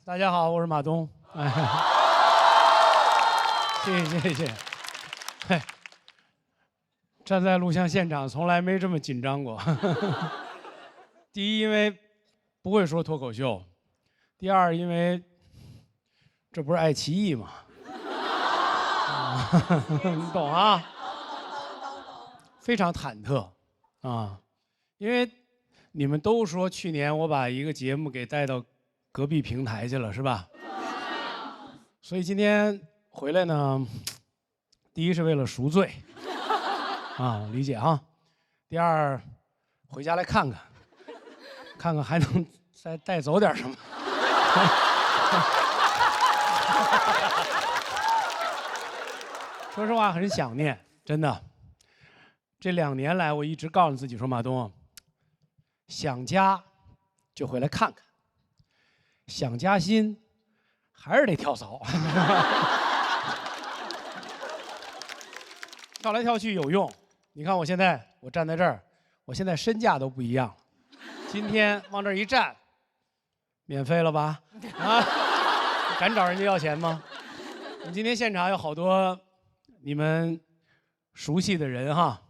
大家好，我是马东。谢谢。站在录像现场从来没这么紧张过。第一，因为不会说脱口秀；第二，因为这不是爱奇艺吗？你懂啊？非常忐忑啊，因为你们都说去年我把一个节目给带到隔壁平台去了，是吧？所以今天回来呢，第一是为了赎罪，啊，理解哈。第二，回家来看看，看看还能再带走点什么。说实话，很想念，真的。这2年来，我一直告诉自己说，马东，想家就回来看看，想加薪还是得跳槽。跳来跳去有用。你看我现在，我站在这儿，我现在身价都不一样了。今天往这儿一站，免费了吧？啊，敢找人家要钱吗？我们今天现场有好多你们熟悉的人哈，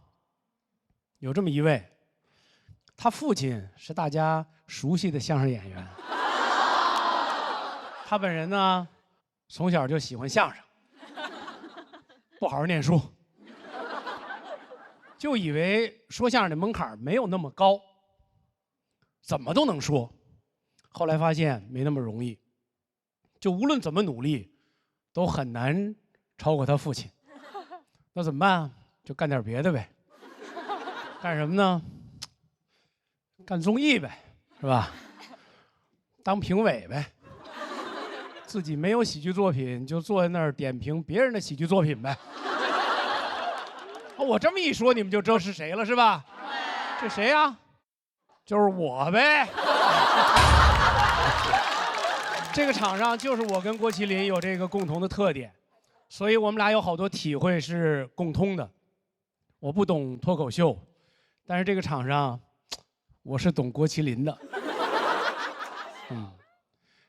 有这么一位，他父亲是大家熟悉的相声演员，他本人呢，从小就喜欢相声，不好好念书，就以为说相声的门槛没有那么高，怎么都能说。后来发现没那么容易，就无论怎么努力，都很难超过他父亲。那怎么办啊？就干点别的呗。干什么呢？干综艺呗，是吧？当评委呗。自己没有喜剧作品，就坐在那儿点评别人的喜剧作品呗。我这么一说，你们就知道是谁了，是吧？这谁呀？就是我呗。这个场上就是我跟郭麒麟有这个共同的特点，所以我们俩有好多体会是共通的。我不懂脱口秀，但是这个场上我是懂郭麒麟的。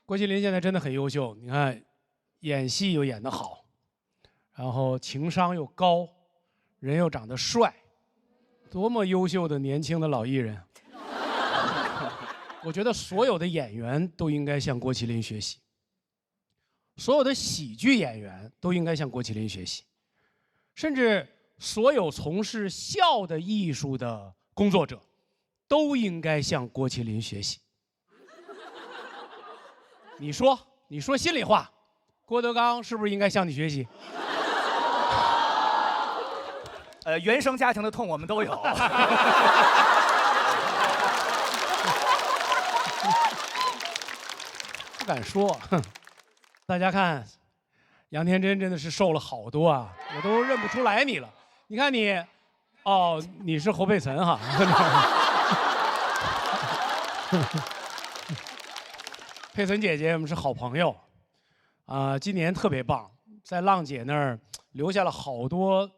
郭麒麟现在真的很优秀，你看，演戏又演得好，然后情商又高，人又长得帅，多么优秀的年轻的老艺人。我觉得所有的演员都应该向郭麒麟学习，所有的喜剧演员都应该向郭麒麟学习，甚至所有从事笑的艺术的工作者都应该向郭麒麟学习。你说心里话，郭德纲是不是应该向你学习？原生家庭的痛我们都有。不敢说。大家看，杨天真真的是瘦了好多啊，我都认不出来你了。你看你，哦，你是侯佩岑哈。佩岑姐姐，我们是好朋友，今年特别棒，在浪姐那儿留下了好多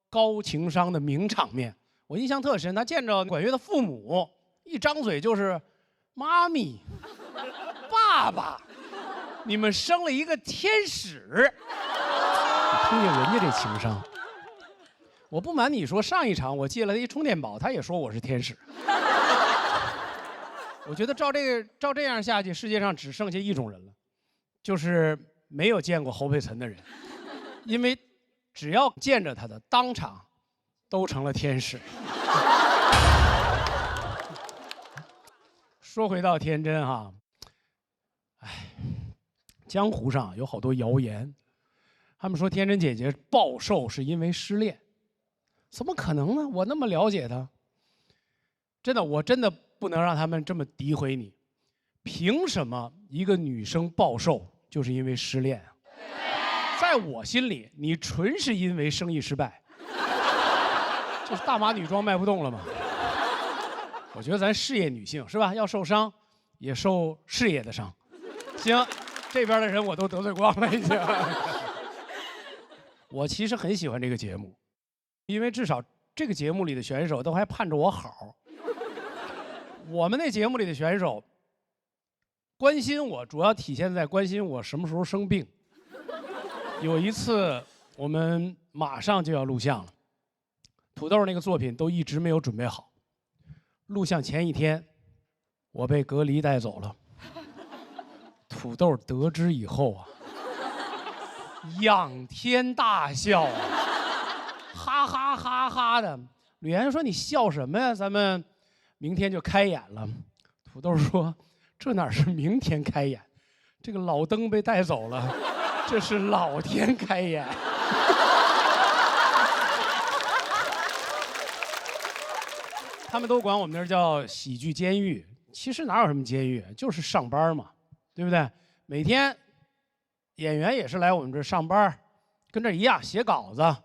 高情商的名场面，我印象特深。她见着管乐的父母，一张嘴就是妈咪、爸爸，你们生了一个天使。你听听人家这情商。我不瞒你说，上一场我借了他一充电宝，他也说我是天使。我觉得照这样下去，世界上只剩下一种人了，就是没有见过侯佩岑的人，因为只要见着他的，当场都成了天使。说回到天真哈，江湖上有好多谣言，他们说天真姐姐暴瘦是因为失恋，怎么可能呢？我那么了解她，真的，我真的不能让他们这么诋毁你。凭什么一个女生暴瘦就是因为失恋啊？在我心里，你纯是因为生意失败，就是大码女装卖不动了嘛。我觉得咱事业女性是吧，要受伤，也受事业的伤。行，这边的人我都得罪光了已经。我其实很喜欢这个节目，因为至少这个节目里的选手都还盼着我好。我们那节目里的选手，关心我主要体现在关心我什么时候生病。有一次我们马上就要录像了，土豆那个作品都一直没有准备好。录像前一天，我被隔离带走了。土豆得知以后啊，仰天大笑啊，哈哈哈哈的。吕岩说：“你笑什么呀？咱们明天就开演了。”土豆说：“这哪是明天开演，这个老登被带走了，这是老天开演。”他们都管我们那儿叫喜剧监狱，其实哪有什么监狱，就是上班嘛，对不对？每天演员也是来我们这儿上班，跟这一样写稿子，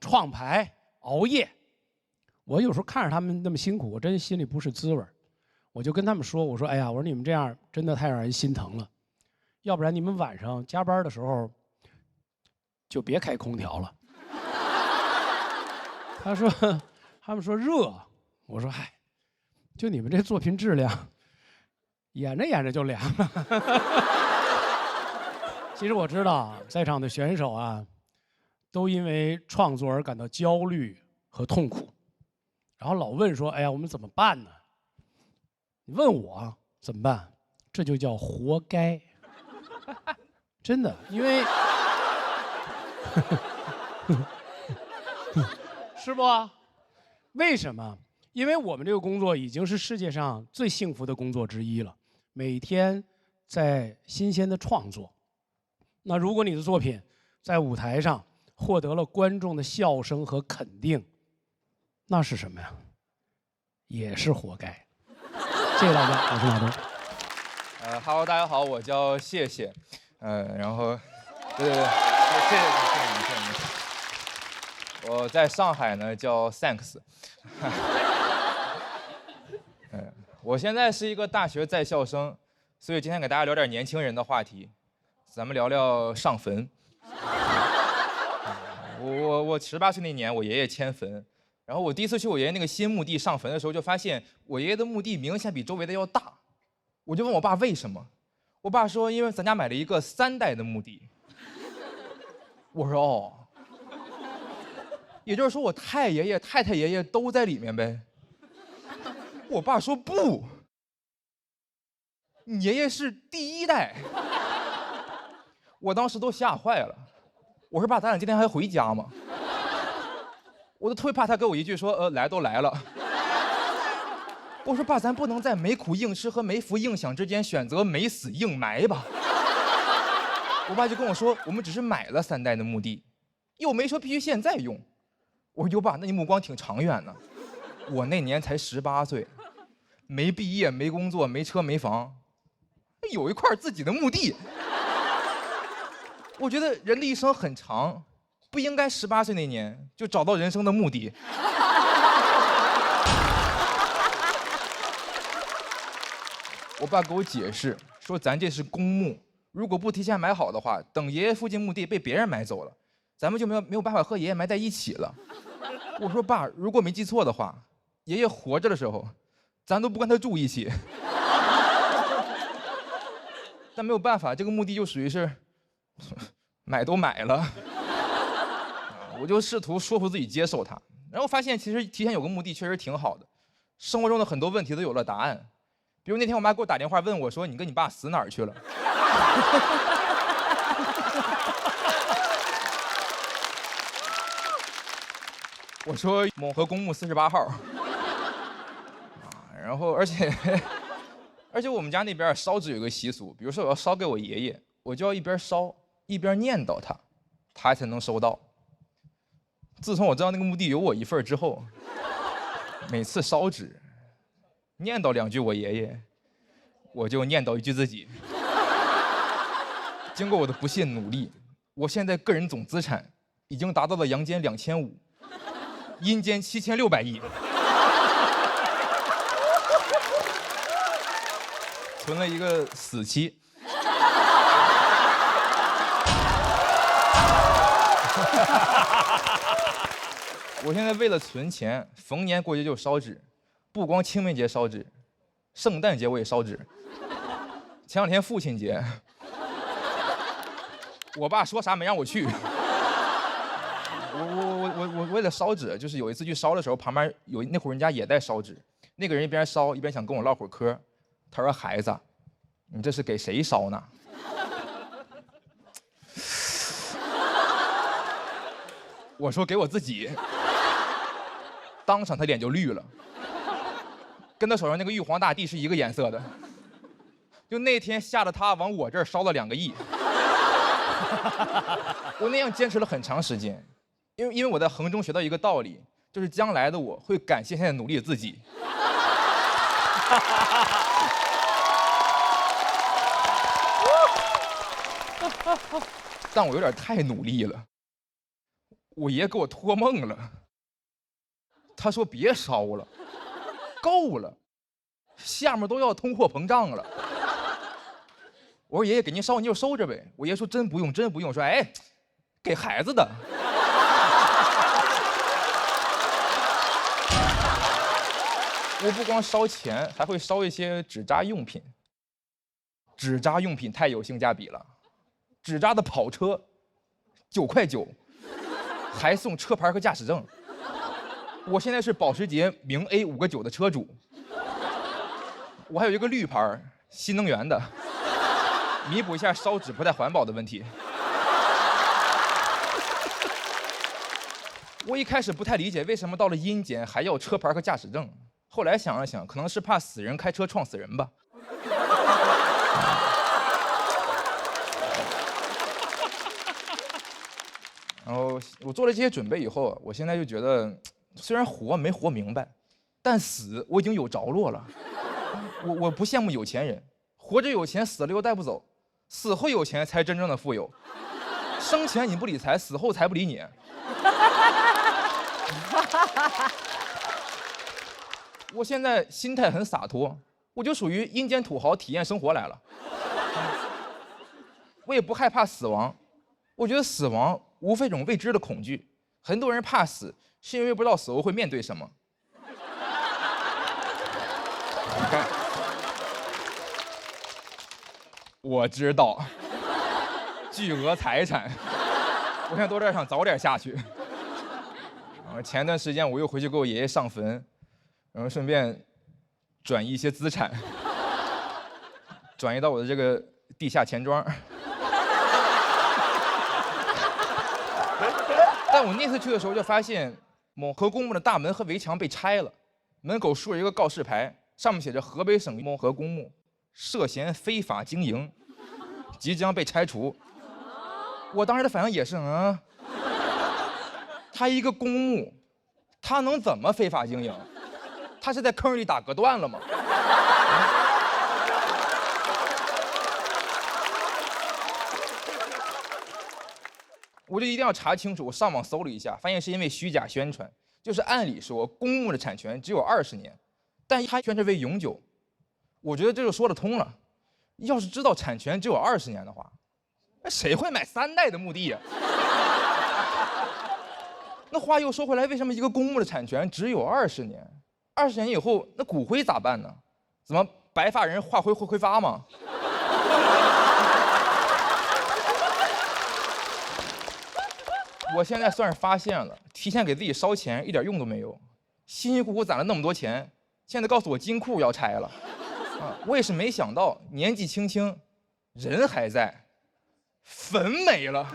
创排、熬夜。我有时候看着他们那么辛苦，我真心里不是滋味。我就跟他们说：“我说，哎呀，我说你们这样真的太让人心疼了，要不然你们晚上加班的时候就别开空调了。”他们说热。我说嗨，就你们这作品质量，演着演着就凉了。其实我知道，在场的选手啊，都因为创作而感到焦虑和痛苦，然后老问说：“哎呀，我们怎么办呢？”你问我怎么办，这就叫活该。真的，因为是不？为什么？因为我们这个工作已经是世界上最幸福的工作之一了，每天在新鲜的创作。那如果你的作品在舞台上获得了观众的笑声和肯定，那是什么呀？也是活该。谢谢大家，我是马东。Hello， 大家好，我叫谢谢。然后，对，谢谢你。我在上海呢，叫 Thanks。我现在是一个大学在校生，所以今天给大家聊点年轻人的话题，咱们聊聊上坟。我18岁那年，我爷爷迁坟，然后我第一次去我爷爷那个新墓地上坟的时候，就发现我爷爷的墓地明显比周围的要大，我就问我爸为什么，我爸说因为咱家买了一个3代的墓地。我说哦，也就是说我太爷爷、太太爷爷都在里面呗。我爸说不，你爷爷是第1代。我当时都吓坏了，我说爸，咱俩今天还回家吗？我都特别怕他给我一句说来都来了。我说爸，咱不能在没苦硬吃和没福硬享之间选择没死硬埋吧。我爸就跟我说，我们只是买了3代的墓地，又没说必须现在用。我说哟爸，那你目光挺长远呢。我那年才18岁，没毕业，没工作，没车没房，有一块自己的墓地。我觉得人的一生很长，不应该18岁那年就找到人生的目的。我爸给我解释说，咱这是公墓，如果不提前买好的话，等爷爷附近墓地被别人买走了，咱们就没有办法和爷爷埋在一起了。我说爸，如果没记错的话，爷爷活着的时候，咱都不跟他住一起。但没有办法，这个墓地就属于是买都买了。我就试图说服自己接受它，然后发现其实提前有个墓地确实挺好的，生活中的很多问题都有了答案。比如那天我妈给我打电话问我说：“你跟你爸死哪儿去了？”我说锰河公墓48号。然后而且我们家那边烧纸有个习俗，比如说我要烧给我爷爷，我就要一边烧一边念叨他，他才能收到。自从我知道那个墓地有我一份之后，每次烧纸念叨2句我爷爷，我就念叨1句自己。经过我的不懈努力，我现在个人总资产已经达到了阳间2500，阴间7600亿，存了一个死期。我现在为了存钱，逢年过节就烧纸，不光清明节烧纸，圣诞节我也烧纸。前2天父亲节，我爸说啥没让我去。我为了烧纸，就是有一次去烧的时候，旁边有那户人家也在烧纸，那个人一边烧一边想跟我唠会儿嗑，他说：“孩子，你这是给谁烧呢？”我说：“给我自己。”当场他脸就绿了，跟他手上那个玉皇大帝是一个颜色的。就那天吓得他往我这儿烧了2个亿。我那样坚持了很长时间，因为我在衡中学到一个道理，就是将来的我会感谢现在努力的自己。但我有点太努力了，我爷给我托梦了，他说别烧了，够了，下面都要通货膨胀了。我说爷爷给您烧你就收着呗。我爷说真不用，真不用。说哎，给孩子的。我不光烧钱，还会烧一些纸扎用品。纸扎用品太有性价比了，纸扎的跑车9.9块，还送车牌和驾驶证。我现在是保时捷明 A 5个9的车主，我还有一个绿牌新能源的。弥补一下烧纸不太环保的问题。我一开始不太理解为什么到了阴间还要车牌和驾驶证，后来想了想，可能是怕死人开车撞死人吧。然后我做了这些准备以后，我现在就觉得，虽然活没活明白，但死我已经有着落了。我不羡慕有钱人，活着有钱，死了又带不走。死后有钱才真正的富有，生前你不理财，死后财不理你。我现在心态很洒脱，我就属于阴间土豪体验生活来了。我也不害怕死亡，我觉得死亡无非一种未知的恐惧。很多人怕死，是因为不知道死后会面对什么。你看。我知道，巨额财产，我现在都在想早点下去。前段时间我又回去给我爷爷上坟，然后顺便转移一些资产，转移到我的这个地下钱庄。但我那次去的时候就发现，某河公墓的大门和围墙被拆了，门口竖着一个告示牌，上面写着河北省某河公墓涉嫌非法经营，即将被拆除。我当时的反应也是，他一个公墓，他能怎么非法经营？他是在坑里打隔断了吗？我就一定要查清楚。我上网搜了一下，发现是因为虚假宣传，就是按理说公墓的产权只有20年，但他宣称为永久。我觉得这就说得通了。要是知道产权只有20年的话，那谁会买3代的墓地呀？那话又说回来，为什么一个公墓的产权只有20年？20年以后，那骨灰咋办呢？怎么白发人化灰会挥发吗？我现在算是发现了，提前给自己烧钱一点用都没有，辛辛苦苦攒了那么多钱，现在告诉我金库要拆了。我也是没想到，年纪轻轻，人还在，坟没了。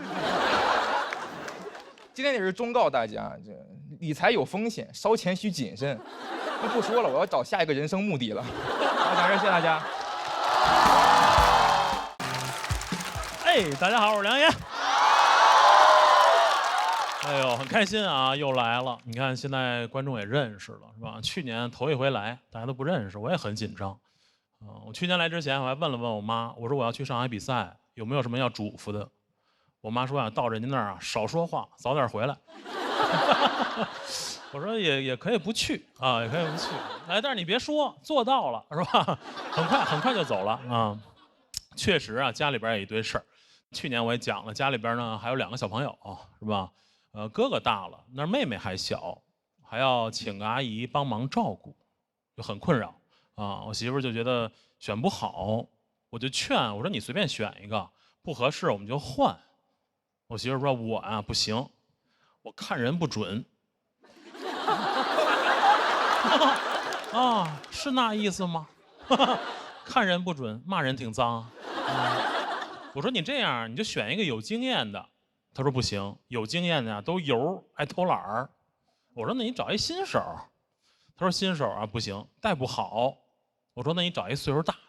今天也是忠告大家，这理财有风险，烧钱需谨慎。那不说了，我要找下一个人生目的了。好，讲这，谢谢大家。哎，大家好，我是梁爷。哎呦，很开心啊，又来了。你看，现在观众也认识了，是吧？去年头一回来，大家都不认识，我也很紧张。我去年来之前，我还问了问我妈，我说我要去上海比赛，有没有什么要嘱咐的？我妈说啊，到人家那儿啊，少说话，早点回来。我说也可以不去啊，也可以不去。哎，但是你别说，做到了是吧？很快就走了啊。确实啊，家里边也一堆事儿。去年我也讲了，家里边呢还有2个小朋友，是吧？哥哥大了，那妹妹还小，还要请个阿姨帮忙照顾，就很困扰啊。我媳妇就觉得选不好，我就劝我说你随便选一个，不合适我们就换。我媳妇说我啊不行，我看人不准。啊，是那意思吗？看人不准，骂人挺脏。我说你这样，你就选一个有经验的。他说不行，有经验的都油，爱偷懒儿。我说那你找一新手。他说新手啊不行，带不好。我说那你找一岁数大的。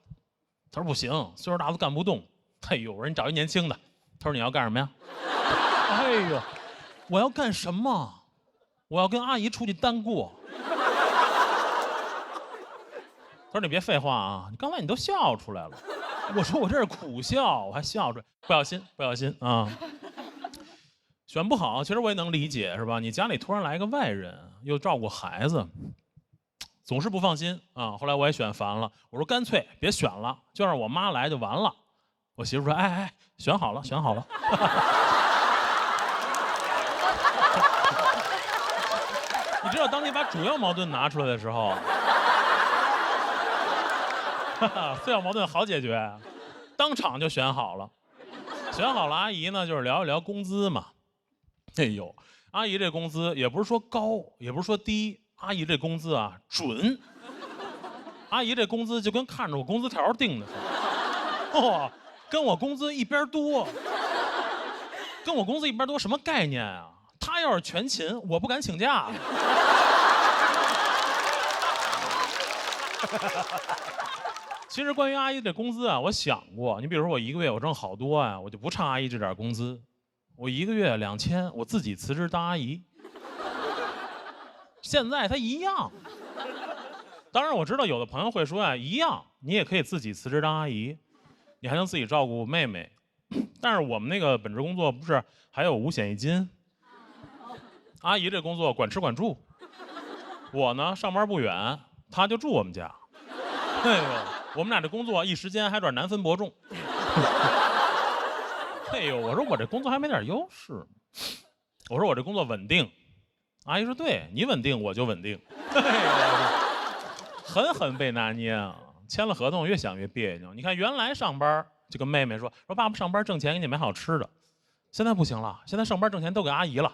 他说不行，岁数大都干不动。哎呦，我说你找一年轻的。他说你要干什么呀？哎呦，我要干什么？我要跟阿姨出去单过。他说你别废话啊，你刚才你都笑出来了。我说我这是苦笑，我还笑出来，不小心不小心啊。选不好，其实我也能理解，是吧？你家里突然来个外人，又照顾孩子，总是不放心啊。后来我也选烦了，我说干脆别选了，就让我妈来就完了。我媳妇说：“哎，选好了，选好了。”你知道，当你把主要矛盾拿出来的时候，次要矛盾好解决，当场就选好了。选好了，阿姨呢就是聊一聊工资嘛。哎呦，阿姨这工资也不是说高，也不是说低，阿姨这工资啊准。阿姨这工资就跟看着我工资条定的似的，哦，跟我工资一边多，跟我工资一边多什么概念啊？她要是全勤，我不敢请假。其实关于阿姨这工资啊，我想过，你比如说我一个月我挣好多啊，我就不差阿姨这点工资。我一个月2000，我自己辞职当阿姨。现在她一样。当然我知道有的朋友会说啊，一样，你也可以自己辞职当阿姨，你还能自己照顾妹妹。但是我们那个本职工作不是还有5险1金？阿姨这工作管吃管住。我呢上班不远，她就住我们家。哎呦，我们俩这工作一时间还有点难分伯仲。哎呦，我说我这工作还没点优势。我说我这工作稳定。阿姨说对，你稳定我就稳定。哎呦，狠狠被拿捏啊！签了合同越想越别扭。你看原来上班就跟妹妹说爸爸上班挣钱给你买好吃的，现在不行了，现在上班挣钱都给阿姨了。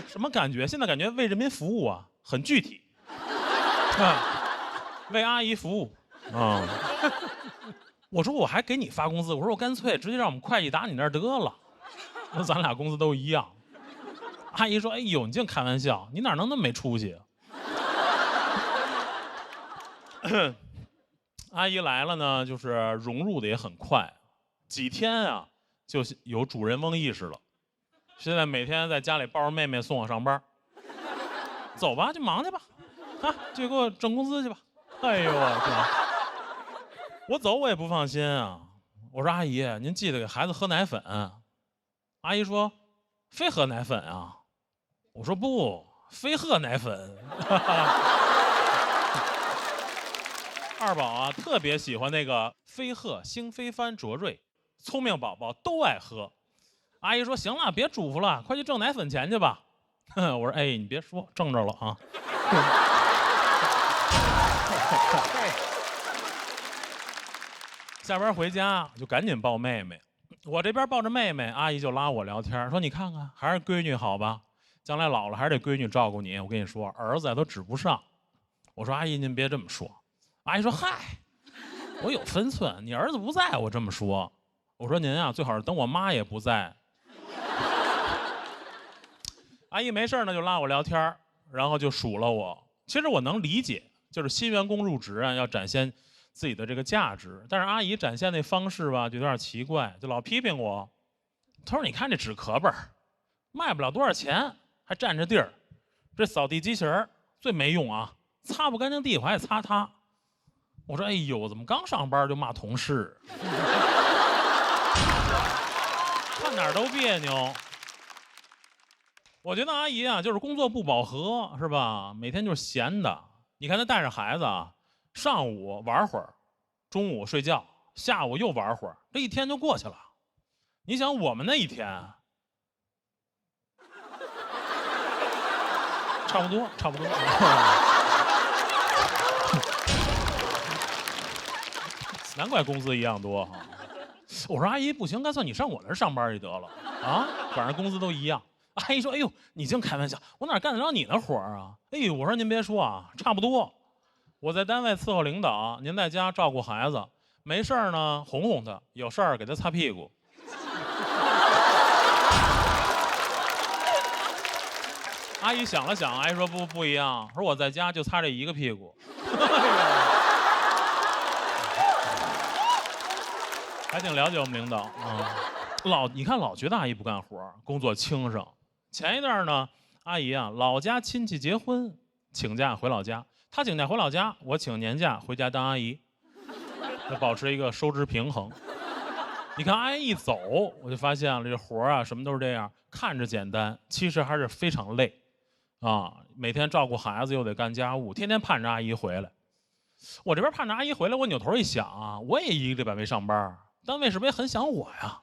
什么感觉？现在感觉为人民服务啊，很具体。为阿姨服务啊。我说我还给你发工资，我说我干脆直接让我们会计打你那儿得了，那咱俩工资都一样。阿姨说：“哎呦，你净开玩笑，你哪能那么没出息啊？”阿姨来了呢，就是融入的也很快，几天啊就有主人翁意识了。现在每天在家里抱着妹妹送我上班，走吧，就忙去吧，啊，就给我挣工资去吧。哎呦我走我也不放心啊。我说阿姨，您记得给孩子喝奶粉。阿姨说非喝奶粉啊。我说不，非喝奶粉。二宝啊特别喜欢那个飞鹤星飞帆卓瑞，聪明宝宝都爱喝。阿姨说行了，别嘱咐了，快去挣奶粉钱去吧。我说哎，你别说，挣着了啊。下班回家就赶紧抱妹妹，我这边抱着妹妹，阿姨就拉我聊天，说你看看还是闺女好吧，将来老了还是得闺女照顾你。我跟你说，儿子都指不上。我说阿姨您别这么说。阿姨说嗨，我有分寸，你儿子不在我这么说。我说您啊最好是等我妈也不在。阿姨没事呢就拉我聊天，然后就数了我。其实我能理解，就是新员工入职啊要展现自己的这个价值，但是阿姨展现那方式吧，就有点奇怪，就老批评我。她说：“你看这纸壳本，卖不了多少钱，还占着地儿。这扫地机器人最没用啊，擦不干净地我还得擦它。”我说：“哎呦，怎么刚上班就骂同事？看哪儿都别扭。”我觉得阿姨啊，就是工作不饱和，是吧？每天就是闲的。你看她带着孩子啊。上午玩会儿，中午睡觉，下午又玩会儿，这一天就过去了。你想我们那一天，差不多，差不多。难怪工资一样多哈。我说阿姨不行，干脆你上我那儿上班就得了啊，反正工资都一样。阿姨说：“哎呦，你净开玩笑，我哪干得了你那活儿啊？”哎呦，我说您别说啊，差不多。我在单位伺候领导，您在家照顾孩子，没事儿呢哄哄他，有事儿给他擦屁股。阿姨想了想，阿姨说不一样，说我在家就擦这一个屁股。还挺了解我们领导啊，你看老觉得阿姨不干活，工作轻省。前一段呢，阿姨啊老家亲戚结婚，请假回老家，她请假回老家，我请年假回家当阿姨，要保持一个收支平衡。你看阿姨一走，我就发现了这活啊什么都是这样，看着简单，其实还是非常累啊。每天照顾孩子又得干家务，天天盼着阿姨回来。我这边盼着阿姨回来，我扭头一想啊，我也一个礼拜没上班，单位是不是也很想我呀？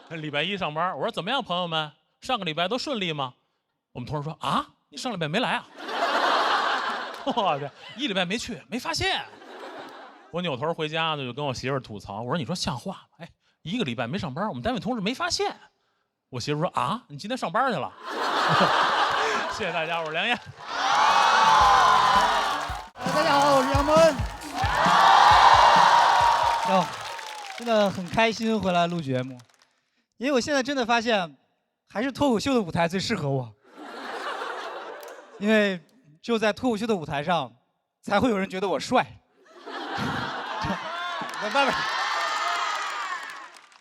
礼拜一上班，我说怎么样，朋友们，上个礼拜都顺利吗？我们同事说啊，你上礼拜没来啊？我去，一礼拜没去，没发现。我扭头回家呢，就跟我媳妇儿吐槽，我说你说像话吗？哎，一个礼拜没上班，我们单位同事没发现。我媳妇说啊，你今天上班去了？谢谢大家，我是梁燕。大家好，我是杨蒙。真的很开心回来录节目，因为我现在真的发现，还是脱口秀的舞台最适合我。因为只有在脱口秀的舞台上，才会有人觉得我帅。外边，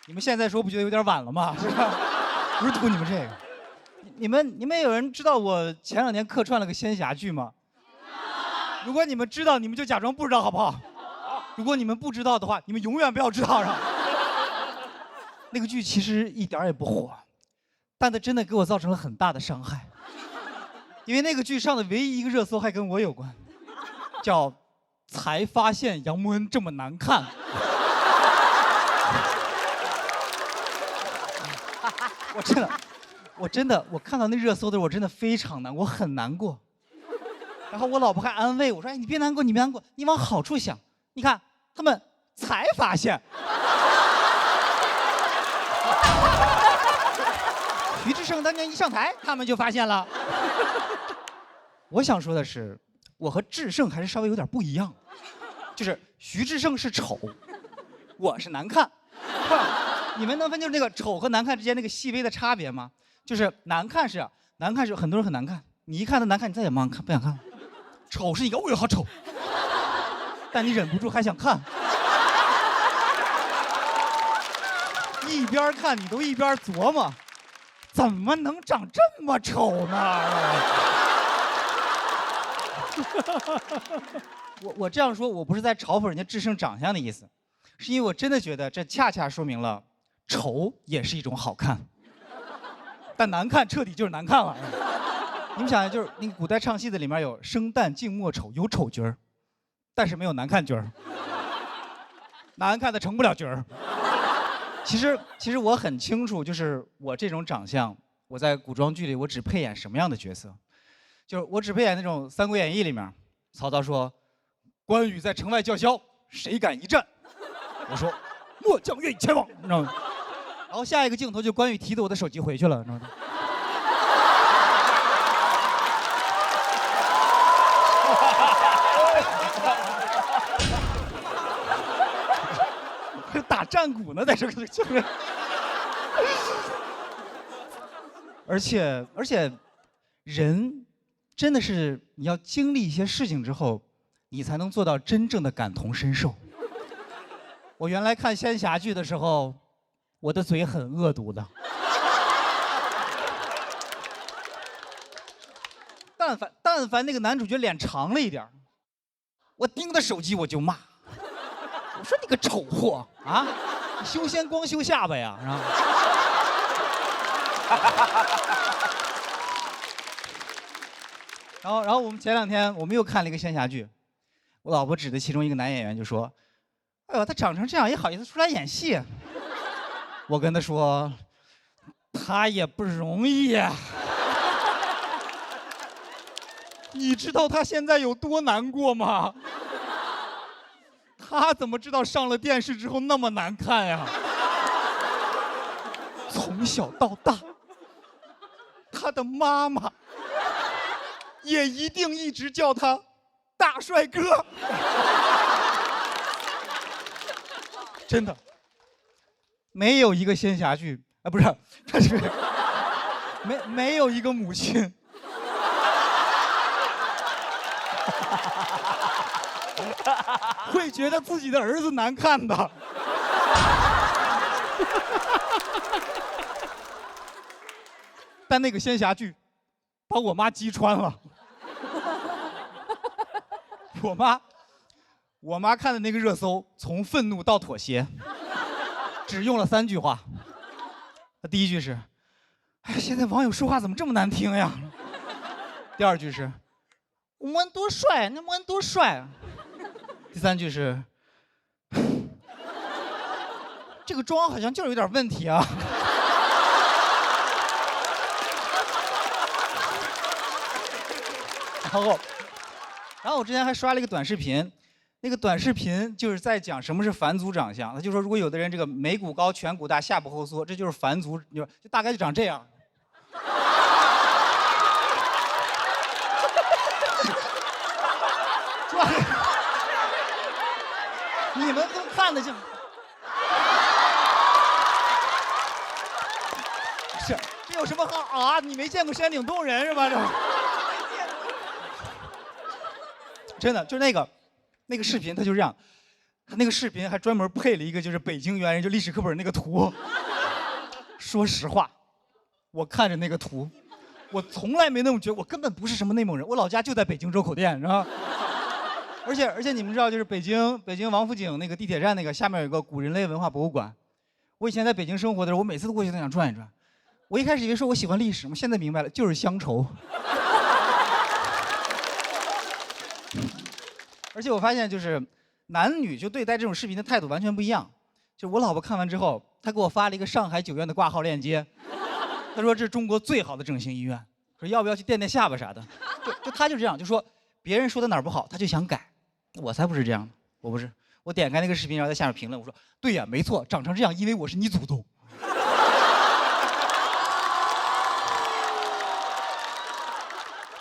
你们现在说不觉得有点晚了吗？是吧？不是图你们这个。你们有人知道我前2年客串了个仙侠剧吗？如果你们知道，你们就假装不知道，好不好？如果你们不知道的话，你们永远不要知道。那个剧其实一点也不火，但它真的给我造成了很大的伤害。因为那个剧上的唯一一个热搜还跟我有关，叫“才发现杨蒙恩这么难看”。我看到那热搜的时候，我真的非常难，我很难过。然后我老婆还安慰我说：“哎，你别难过，你别难过，你往好处想。你看，他们才发现。”徐志胜当年一上台，他们就发现了。我想说的是，我和志胜还是稍微有点不一样，就是徐志胜是丑，我是难看。你们能分清楚那个丑和难看之间那个细微的差别吗？就是难看是很多人很难看，你一看他难看，你再也不想看了。丑是一个我好丑，但你忍不住还想看，一边看你都一边琢磨，怎么能长这么丑呢？我这样说，我不是在嘲讽人家志胜长相的意思，是因为我真的觉得这恰恰说明了丑也是一种好看，但难看彻底就是难看了。你们想想，就是那个古代唱戏的里面有生旦净末丑，有丑角儿，但是没有难看角儿，难看的成不了角儿。其实我很清楚，就是我这种长相，我在古装剧里我只配演什么样的角色，就是我只配演那种《三国演义》里面，曹操说关羽在城外叫嚣，谁敢一战？我说末将愿意前往，你知道吗？然后下一个镜头就关羽提着我的手机回去了，你知道吗？打战鼓呢，在这个就是，而且，人真的是你要经历一些事情之后，你才能做到真正的感同身受。我原来看仙侠剧的时候，我的嘴很恶毒的，但凡那个男主角脸长了一点，我盯着手机我就骂。我说你个丑货啊！修仙光修下巴呀，是吧？然后我们前2天我们又看了一个仙侠剧，我老婆指着其中一个男演员就说：“哎呦，他长成这样也好意思出来演戏？”我跟他说：“他也不容易呀。”你知道他现在有多难过吗？他怎么知道上了电视之后那么难看呀？从小到大，他的妈妈也一定一直叫他大帅哥。真的，没有一个仙侠剧啊，不是，他是没有一个母亲会觉得自己的儿子难看的。但那个仙侠剧把我妈击穿了。我妈看的那个热搜，从愤怒到妥协，只用了3句话。第1句是：“哎，现在网友说话怎么这么难听呀？”第2句是：“我们多帅，那我们多帅。”第3句是：“这个妆好像就是有点问题啊。”然后我之前还刷了一个短视频，那个短视频就是在讲什么是返祖长相。他就说，如果有的人这个眉骨高、颧骨大、下巴后缩，这就是返祖，就大概就长这样。你们都看得见？是，这有什么好啊？你没见过山顶洞人是吧？这真的就是那个视频，他就这样，他那个视频还专门配了一个就是北京猿人，就历史课本那个图。说实话，我看着那个图，我从来没那么觉得，我根本不是什么内蒙人，我老家就在北京周口店，是吧？而且你们知道，就是北京王府井那个地铁站那个下面有个古人类文化博物馆。我以前在北京生活的时候，我每次都过去都想转一转。我一开始以为说我喜欢历史，我现在明白了，就是乡愁。而且我发现，就是男女就对待这种视频的态度完全不一样。就我老婆看完之后，她给我发了一个上海9院的挂号链接，她说这是中国最好的整形医院，说要不要去垫垫下巴啥的。就她就这样，就说别人说的哪儿不好，她就想改。我才不是这样的，我不是。我点开那个视频，然后在下面评论，我说对呀，没错，长成这样，因为我是你祖宗。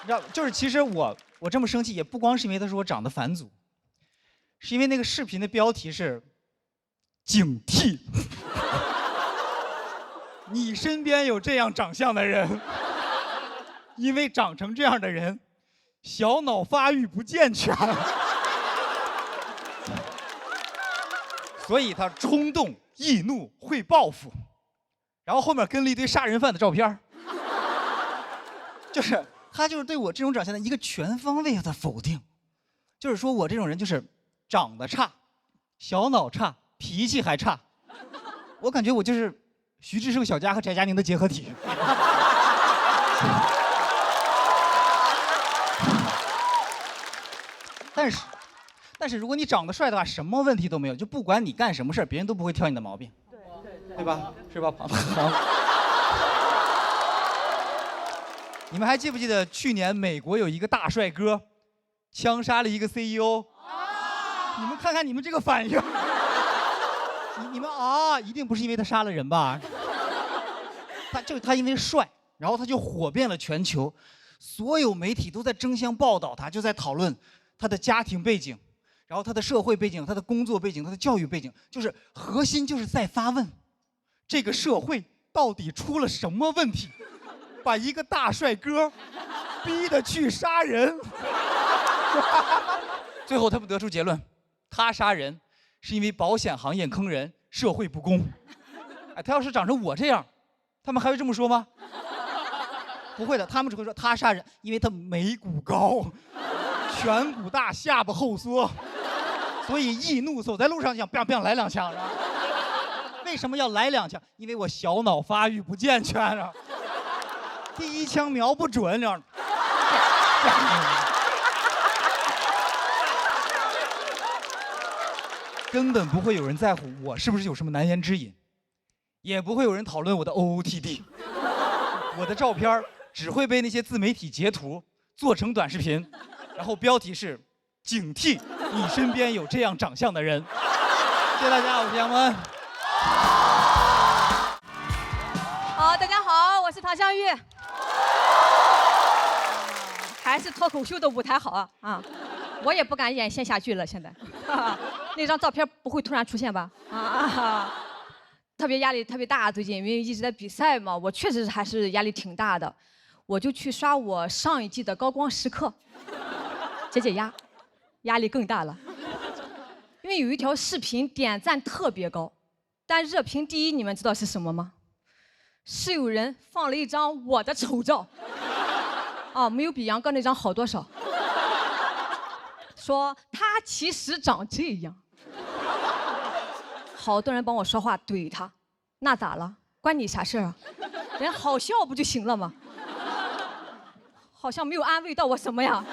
你知道，就是其实我这么生气，也不光是因为他说我长得返祖，是因为那个视频的标题是“警惕”，你身边有这样长相的人，因为长成这样的人，小脑发育不健全，所以他冲动、易怒、会报复，然后后面跟了一堆杀人犯的照片，就是他就是对我这种长相的一个全方位的否定，就是说我这种人就是长得差，小脑差，脾气还差，我感觉我就是徐志胜小家和翟佳宁的结合体。但是如果你长得帅的话，什么问题都没有，就不管你干什么事儿，别人都不会挑你的毛病，对吧？是吧？你们还记不记得去年美国有一个大帅哥枪杀了一个 CEO？ 你们看看你们这个反应，你们啊，一定不是因为他杀了人吧？他因为帅，然后他就火遍了全球，所有媒体都在争相报道他，就在讨论他的家庭背景，然后他的社会背景、他的工作背景、他的教育背景，就是核心就是在发问：这个社会到底出了什么问题，把一个大帅哥逼得去杀人？最后他们得出结论：他杀人是因为保险行业坑人，社会不公。哎，他要是长成我这样，他们还会这么说吗？不会的，他们只会说他杀人，因为他眉骨高，颧骨大，下巴后缩，所以易怒，走在路上想 biang biang 来2枪。为什么要来2枪？因为我小脑发育不健全，第1枪瞄不准，这样。根本不会有人在乎我是不是有什么难言之隐，也不会有人讨论我的 OOTD。我的照片只会被那些自媒体截图做成短视频，然后标题是警惕你身边有这样长相的人。谢谢大家，我是杨文。好，大家好，我是唐湘玉。还是脱口秀的舞台好啊！我也不敢演线下剧了，现在。那张照片不会突然出现吧？特别压力特别大，最近因为一直在比赛嘛，我确实还是压力挺大的。我就去刷我上一季的高光时刻，解压，压力更大了。因为有一条视频点赞特别高，但热评第一，你们知道是什么吗？是有人放了一张我的丑照。没有比杨哥那张好多少。说他其实长这样，好多人帮我说话怼他，那咋了？关你啥事啊？人好笑不就行了吗？好像没有安慰到我什么呀。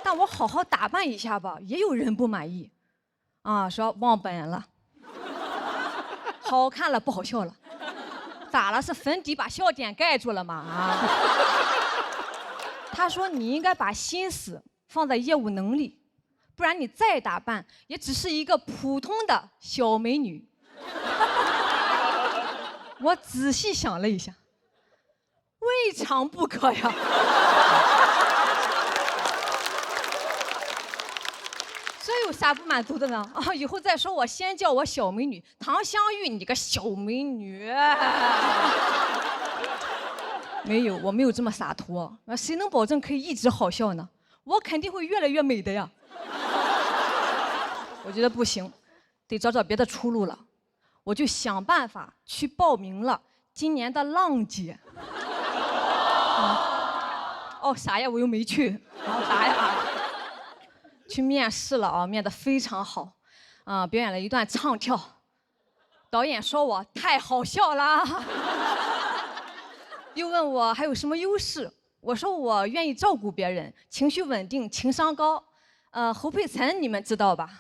但我好好打扮一下吧，也有人不满意，说忘本了，好看了不好笑了。咋了？是粉底把笑点盖住了吗？他说你应该把心思放在业务能力，不然你再打扮也只是一个普通的小美女。我仔细想了一下，未尝不可呀。这有啥不满足的呢？以后再说我先叫我小美女唐湘玉，你个小美女。没有，我没有这么洒脱。谁能保证可以一直好笑呢？我肯定会越来越美的呀。我觉得不行，得找找别的出路了。我就想办法去报名了今年的浪姐。啥呀？我又没去。啥呀？去面试了面得非常好，表演了一段唱跳，导演说我太好笑了，又问我还有什么优势，我说我愿意照顾别人，情绪稳定，情商高，侯佩岑你们知道吧？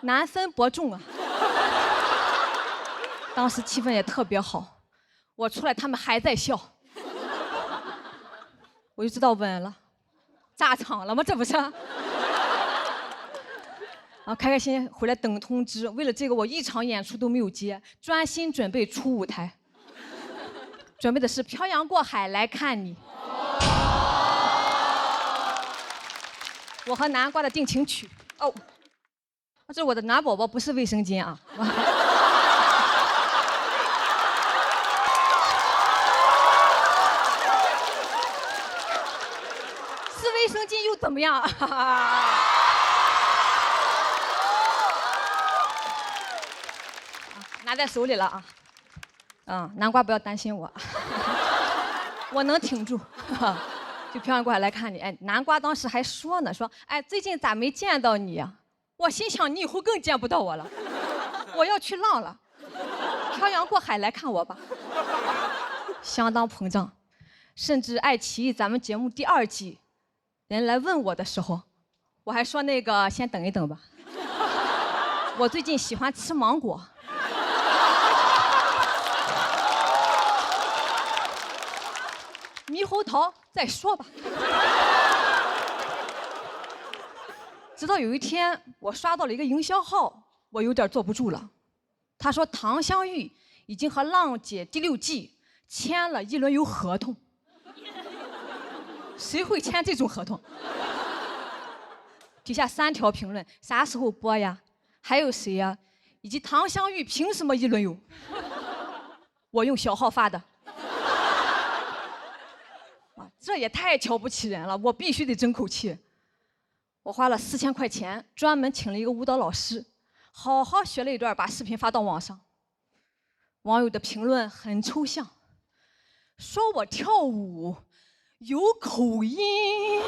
难分伯仲啊。当时气氛也特别好，我出来他们还在笑，我就知道稳了，炸场了吗？这不是？开开心心回来等通知。为了这个，我一场演出都没有接，专心准备出舞台。准备的是《漂洋过海来看你》，我和南瓜的定情曲。这是我的暖宝宝，不是卫生巾啊。是卫生巾又怎么样？拿在手里了南瓜不要担心我，我能挺住。就漂洋过海来看你，南瓜当时还说呢，说最近咋没见到你呀？我心想你以后更见不到我了，我要去浪了，漂洋过海来看我吧。相当膨胀，甚至爱奇艺咱们节目第2季，人来问我的时候，我还说那个先等一等吧，我最近喜欢吃芒果。猕猴桃再说吧。直到有一天，我刷到了一个营销号，我有点坐不住了。他说唐湘玉已经和浪姐第6季签了1轮游合同。谁会签这种合同？底下3条评论：啥时候播呀？还有谁呀？以及唐湘玉凭什么1轮游？我用小号发的。这也太瞧不起人了，我必须得争口气。我花了4000块钱，专门请了一个舞蹈老师，好好学了一段，把视频发到网上。网友的评论很抽象，说我跳舞有口音。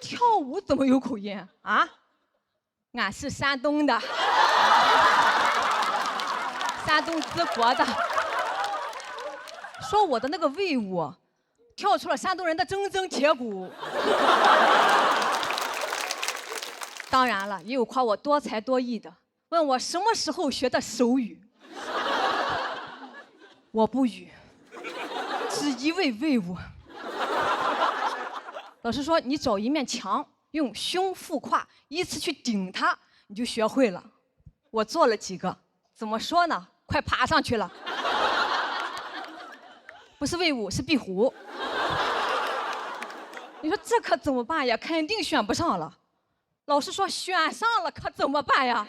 跳舞怎么有口音啊？俺是山东的。山东淄博的，说我的那个魏舞跳出了山东人的铮铮铁骨。当然了，也有夸我多才多艺的，问我什么时候学的手语。我不语，只一味喂我。老师说，你找一面墙，用胸腹胯依次去顶它，你就学会了。我做了几个，怎么说呢？快爬上去了。不是魏武，是壁虎。你说这可怎么办呀？肯定选不上了。老师说选上了可怎么办呀？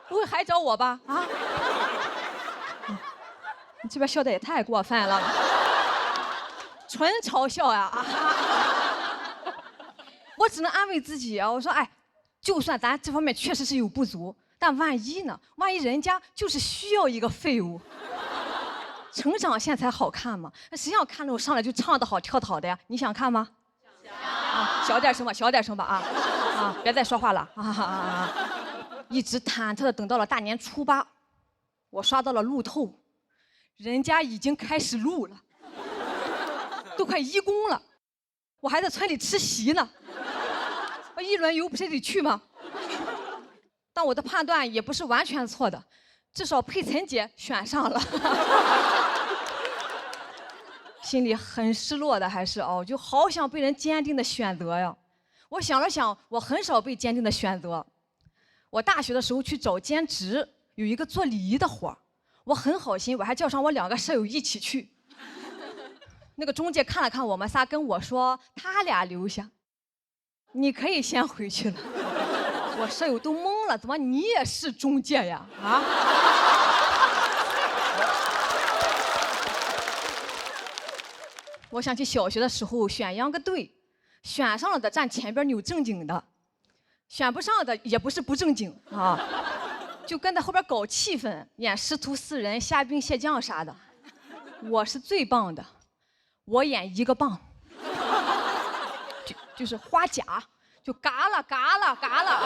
不会还找我吧？啊？你这边笑的也太过分了，纯嘲笑呀！我只能安慰自己啊，我说哎，就算咱这方面确实是有不足，但万一呢？万一人家就是需要一个废物。成长线才好看嘛，那谁想看那种上来就唱得好、跳得好的呀？你想看吗？啊，小点声吧，小点声吧啊！别再说话了啊！一直忐忑的等到了大年初8，我刷到了路透，人家已经开始录了，都快1公了，我还在村里吃席呢。我一轮游不是得去吗？但我的判断也不是完全错的，至少佩岑姐选上了。心里很失落的，还是就好想被人坚定的选择呀。我想了想，我很少被坚定的选择。我大学的时候去找兼职，有一个做礼仪的活儿，我很好心，我还叫上我2个舍友一起去。那个中介看了看我们仨，跟我说他俩留下，你可以先回去了。我舍友都懵了，怎么你也是中介呀？啊？我想起小学的时候选秧歌队，选上了的站前边扭正经的，选不上的也不是不正经啊，就跟在后边搞气氛，演师徒4人、虾兵蟹将啥的。我是最棒的，我演1个棒，就是花甲，就嘎啦嘎啦嘎啦啊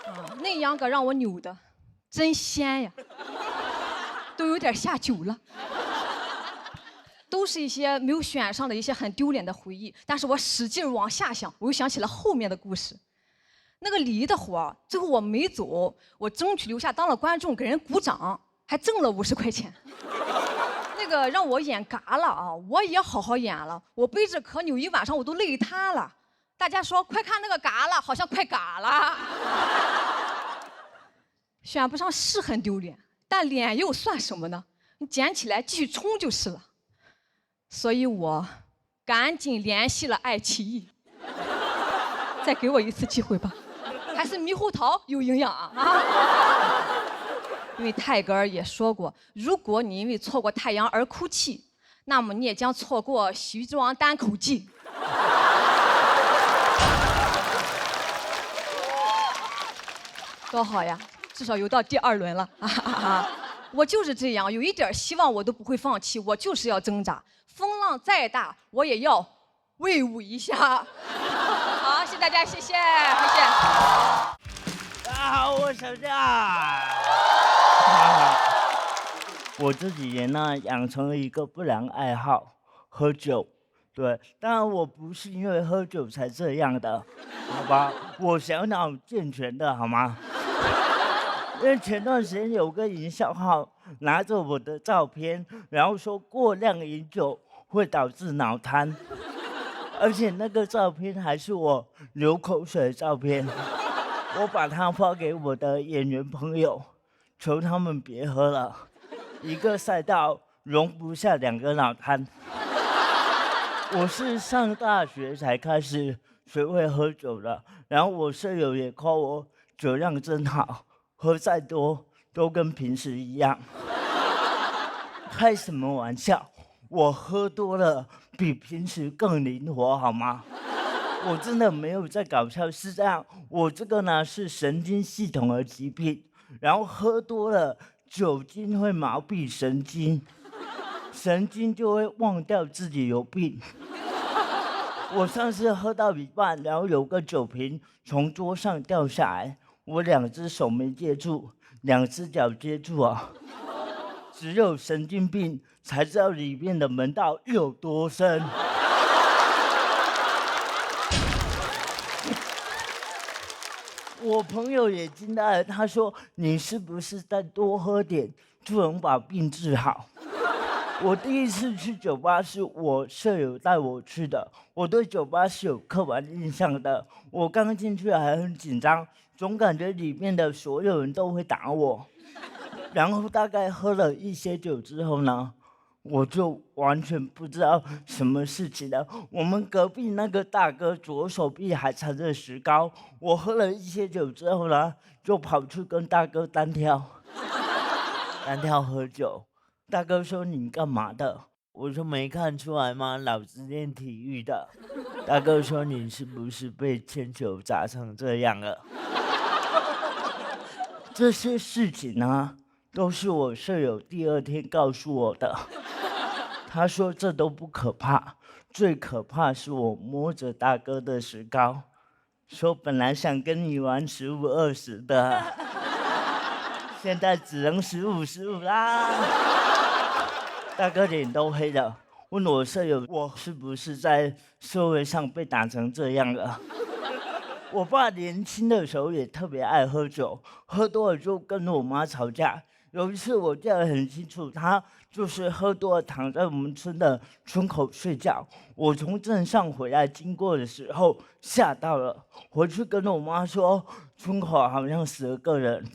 嘎啦，那秧歌让我扭的真鲜呀，都有点下酒了。都是一些没有选上的一些很丢脸的回忆，但是我使劲往下想，我又想起了后面的故事。那个礼仪的活，最后我没走，我争取留下当了观众，给人鼓掌，还挣了50块钱。那个让我演嘎了啊，我也好好演了，我背着壳扭1晚上，我都累瘫了。大家说快看那个嘎了，好像快嘎了。选不上是很丢脸，但脸又算什么呢？你捡起来继续冲就是了。所以我赶紧联系了爱奇艺，再给我一次机会吧，还是猕猴桃有营养啊！因为泰戈尔也说过，如果你因为错过太阳而哭泣，那么你也将错过《喜剧之王》单口季。多好呀，至少游到第2轮了啊！我就是这样，有一点希望我都不会放弃，我就是要挣扎。风浪再大，我也要威武一下。好，谢谢大家，谢谢，谢谢。大家好，我小夏。我这几年呢，养成了一个不良爱好，喝酒。对，当然我不是因为喝酒才这样的，好吧？我小脑健全的好吗？因为前段时间有个营销号拿着我的照片，然后说过量饮酒会导致脑瘫，而且那个照片还是我流口水的照片。我把它发给我的演员朋友，求他们别喝了，一个赛道容不下2个脑瘫。我是上大学才开始学会喝酒的，然后我舍友也夸我酒量真好。喝再多都跟平时一样，开什么玩笑？我喝多了比平时更灵活，好吗？我真的没有在搞笑，是这样。我这个呢是神经系统的疾病，然后喝多了酒精会麻痹神经，神经就会忘掉自己有病。我上次喝到一半，然后有个酒瓶从桌上掉下来。我2只手没接住，2只脚接住啊！只有神经病才知道里面的门道有多深。我朋友也惊呆了，他说：“你是不是再多喝点就能把病治好？”我第一次去酒吧是我舍友带我去的，我对酒吧是有刻板印象的。我刚进去还很紧张，总感觉里面的所有人都会打我。然后大概喝了一些酒之后呢，我就完全不知道什么事情了。我们隔壁那个大哥左手臂还缠着石膏，我喝了一些酒之后呢，就跑去跟大哥单挑喝酒。大哥说：“你干嘛的？”我说：“没看出来吗？老子练体育的。”大哥说：“你是不是被铅球砸成这样了？”这些事情呢，都是我舍友第二天告诉我的。他说这都不可怕，最可怕是我摸着大哥的石膏，说本来想跟你玩15-20的，现在只能15-15啦。大哥脸都黑了，问我舍友我是不是在社会上被打成这样了。我爸年轻的时候也特别爱喝酒，喝多了就跟我妈吵架。有一次我记得很清楚，他就是喝多了躺在我们村的村口睡觉。我从镇上回来经过的时候吓到了，回去跟我妈说村口好像死了个人。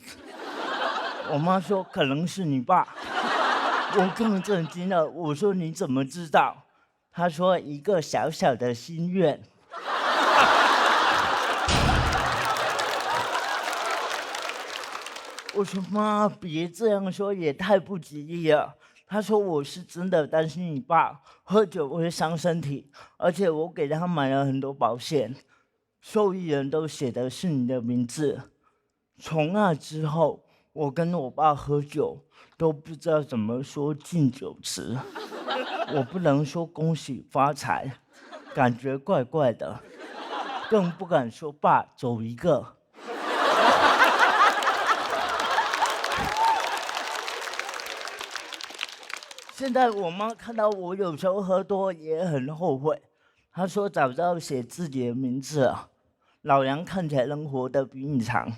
我妈说可能是你爸。我更震惊了，我说你怎么知道？他说一个小小的心愿。我说妈，别这样说，也太不吉利了。他说我是真的担心你爸喝酒会伤身体，而且我给他买了很多保险，受益人都写的是你的名字。从那之后，我跟我爸喝酒都不知道怎么说敬酒词，我不能说恭喜发财，感觉怪怪的，更不敢说爸走一个。现在我妈看到我有时候喝多也很后悔，她说早知道写自己的名字啊，老娘看起来能活得比你长。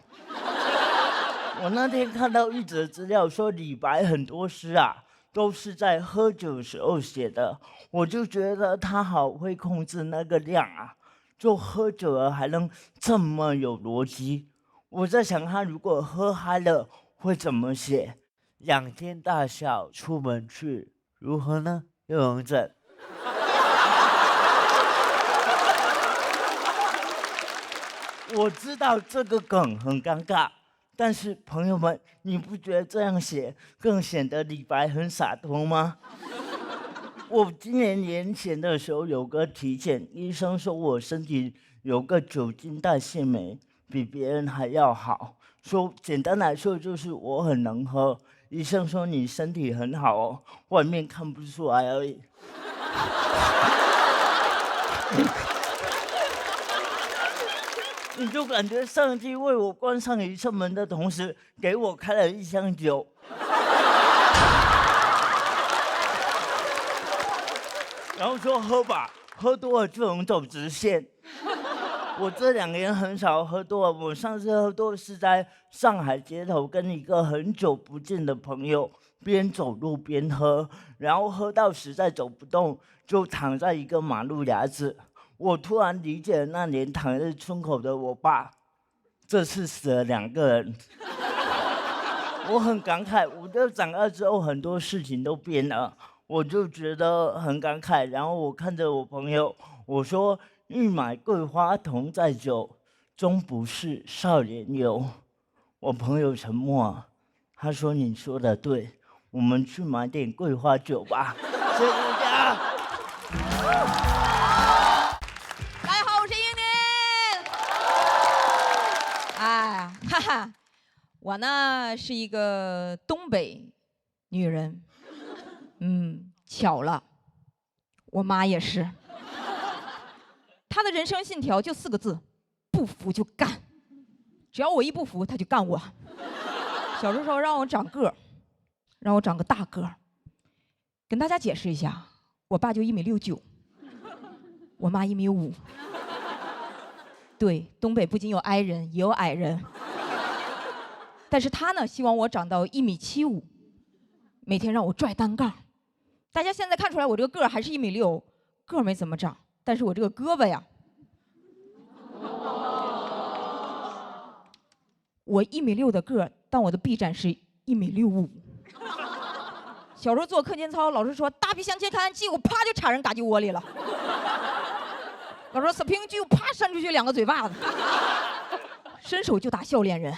我那天看到一则资料说李白很多诗啊都是在喝酒时候写的，我就觉得他好会控制那个量啊，就喝酒了还能这么有逻辑。我在想他如果喝嗨了会怎么写？仰天大笑出门去，如何呢？又能整。我知道这个梗很尴尬，但是朋友们，你不觉得这样写更显得李白很洒脱吗？我今年年前的时候有个体检，医生说我身体有个酒精代谢酶比别人还要好，说简单来说就是我很能喝。医生说你身体很好哦，外面看不出来而已。你就感觉上帝为我关上一扇门的同时，给我开了一箱酒。然后说喝吧，喝多了就能走直线。我这2年很少喝多了，我上次喝多是在上海街头跟一个很久不见的朋友边走路边喝，然后喝到实在走不动，就躺在一个马路牙子。我突然理解了那年躺在村口的我爸，这次死了2个人。我很感慨，我觉得长大之后很多事情都变了，我就觉得很感慨。然后我看着我朋友，我说欲买桂花同载酒，终不是少年游。我朋友沉默啊，他说你说的对，我们去买点桂花酒吧。谢谢大家。大家好，我是英宁。哎，哈哈，我呢是一个东北女人。巧了，我妈也是。她的人生信条就4个字：不服就干。只要我一不服，她就干我。小时候让我长个儿，让我长个大个儿。跟大家解释一下，我爸就1.69米，我妈1.5米。对，东北不仅有 I 人，也有矮人。但是他呢，希望我长到1.75米，每天让我拽单杠。大家现在看出来我这个个儿还是1.6米，个儿没怎么长，但是我这个胳膊呀，我1.6米的个儿，但我的臂展是1.65米。小时候做课间操，老师说大臂向前看，结果啪就插人嘎叽窝里了。老师说死平就啪扇出去2个嘴巴子，伸手就打笑脸人。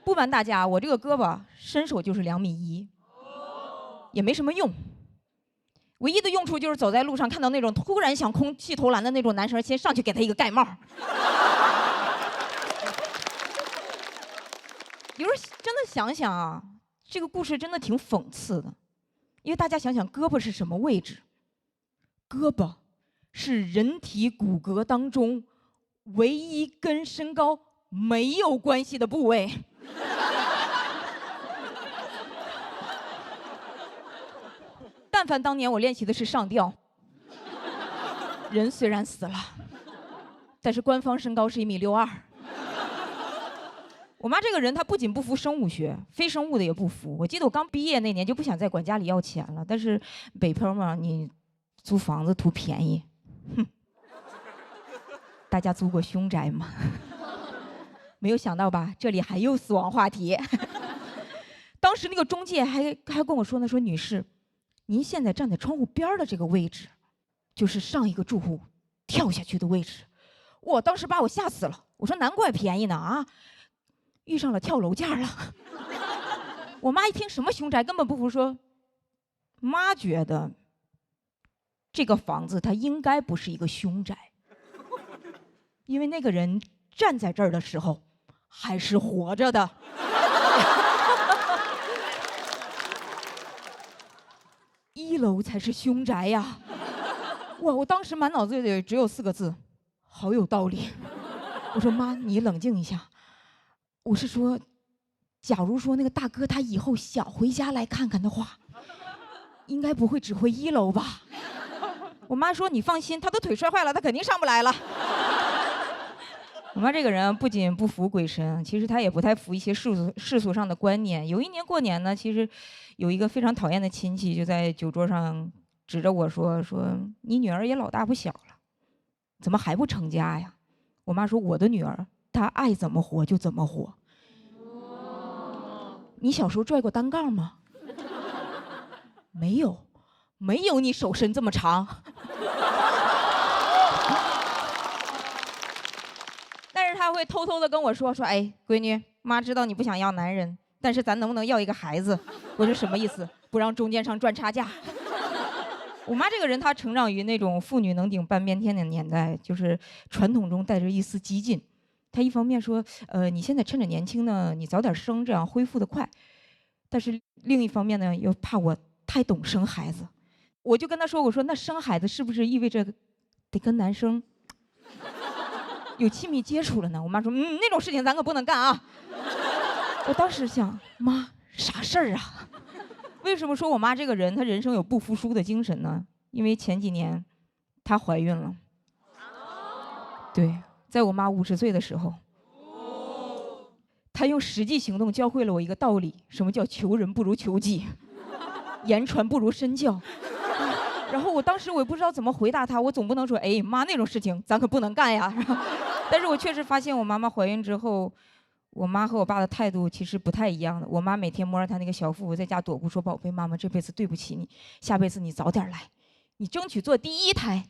不瞒大家，我这个胳膊伸手就是2.1米，也没什么用。唯一的用处就是走在路上看到那种突然想空气投篮的那种男生，先上去给他一个盖帽。有时候真的想想啊，这个故事真的挺讽刺的，因为大家想想，胳膊是什么位置？胳膊是人体骨骼当中唯一跟身高没有关系的部位。但凡当年我练习的是上吊，人虽然死了，但是官方身高是1.62米。我妈这个人，她不仅不服生物学，非生物的也不服。我记得我刚毕业那年就不想再管家里要钱了，但是北漂嘛，你租房子图便宜，哼。大家租过凶宅吗？没有想到吧，这里还有死亡话题。当时那个中介还跟我说呢，说女士，您现在站在窗户边的这个位置，就是上一个住户跳下去的位置。我当时把我吓死了，我说难怪便宜呢啊，遇上了跳楼价了。我妈一听什么凶宅，根本不服，说妈觉得这个房子它应该不是一个凶宅，因为那个人站在这儿的时候还是活着的。1楼才是凶宅呀！哇，我当时满脑子里只有4个字，好有道理。我说妈，你冷静一下。我是说，假如说那个大哥他以后想回家来看看的话，应该不会只回1楼吧？我妈说你放心，他的腿摔坏了，他肯定上不来了。我妈这个人不仅不服鬼神，其实她也不太服一些世俗上的观念。有一年过年呢，其实有一个非常讨厌的亲戚就在酒桌上指着我说你女儿也老大不小了，怎么还不成家呀？我妈说我的女儿她爱怎么活就怎么活。你小时候拽过单杠吗？没有，没有你手伸这么长。但是他会偷偷的跟我说，哎，闺女，妈知道你不想要男人，但是咱能不能要一个孩子？我说什么意思？不让中间商赚差价。我妈这个人，她成长于那种妇女能顶半边天的年代，就是传统中带着一丝激进。她一方面说，你现在趁着年轻呢，你早点生，这样恢复得快。但是另一方面呢，又怕我太懂生孩子。我就跟她说，我说那生孩子是不是意味着得跟男生有亲密接触了呢？我妈说，那种事情咱可不能干啊。我当时想，妈，啥事儿啊？为什么说我妈这个人，她人生有不服输的精神呢？因为前几年，她怀孕了。对，在我妈50岁的时候，她用实际行动教会了我一个道理：什么叫求人不如求己，言传不如身教。然后我当时我也不知道怎么回答她，我总不能说，哎妈，那种事情咱可不能干呀。但是我确实发现我妈妈怀孕之后，我妈和我爸的态度其实不太一样的。我妈每天摸着她那个小腹在家踱步，说：“宝贝，妈妈这辈子对不起你，下辈子你早点来，你争取做第1胎。”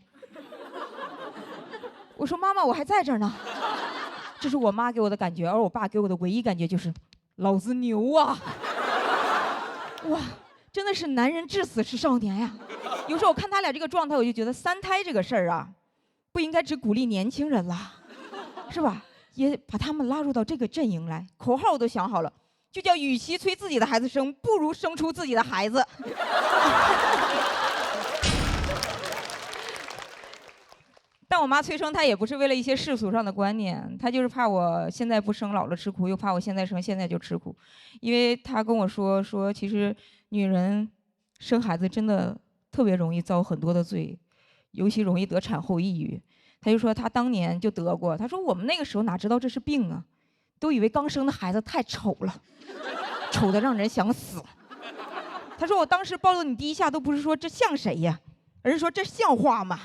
我说：“妈妈，我还在这儿呢。”这是我妈给我的感觉，而我爸给我的唯一感觉就是，老子牛啊！哇，真的是男人至死是少年呀！有时候我看他俩这个状态，我就觉得3胎这个事儿啊，不应该只鼓励年轻人啦，是吧？也把他们拉入到这个阵营来，口号我都想好了，就叫与其催自己的孩子生，不如生出自己的孩子。但我妈催生她也不是为了一些世俗上的观念，她就是怕我现在不生老了吃苦，又怕我现在生现在就吃苦，因为她跟我说其实女人生孩子真的特别容易遭很多的罪，尤其容易得产后抑郁。他就说他当年就得过，他说我们那个时候哪知道这是病啊，都以为刚生的孩子太丑了，丑的让人想死。他说我当时抱了你第一下都不是说这像谁呀，而是说这像话吗？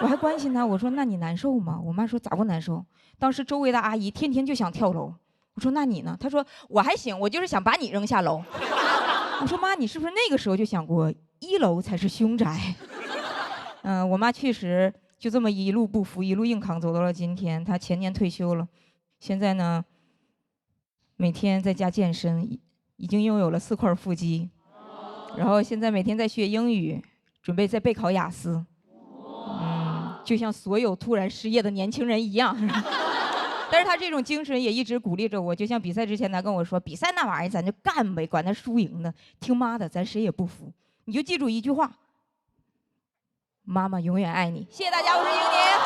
我还关心他，我说那你难受吗？我妈说咋不难受？当时周围的阿姨天天就想跳楼。我说那你呢？她说我还行，我就是想把你扔下楼。我说妈，你是不是那个时候就想过1楼才是凶宅？我妈确实就这么一路不服，一路硬扛，走到了今天。她前年退休了，现在呢，每天在家健身，已经拥有了4块腹肌，然后现在每天在学英语，准备在备考雅思。就像所有突然失业的年轻人一样。但是他这种精神也一直鼓励着我，就像比赛之前他跟我说，比赛那玩意儿咱就干呗，管他输赢呢，听妈的，咱谁也不服。你就记住一句话，妈妈永远爱你。谢谢大家，我是英宁。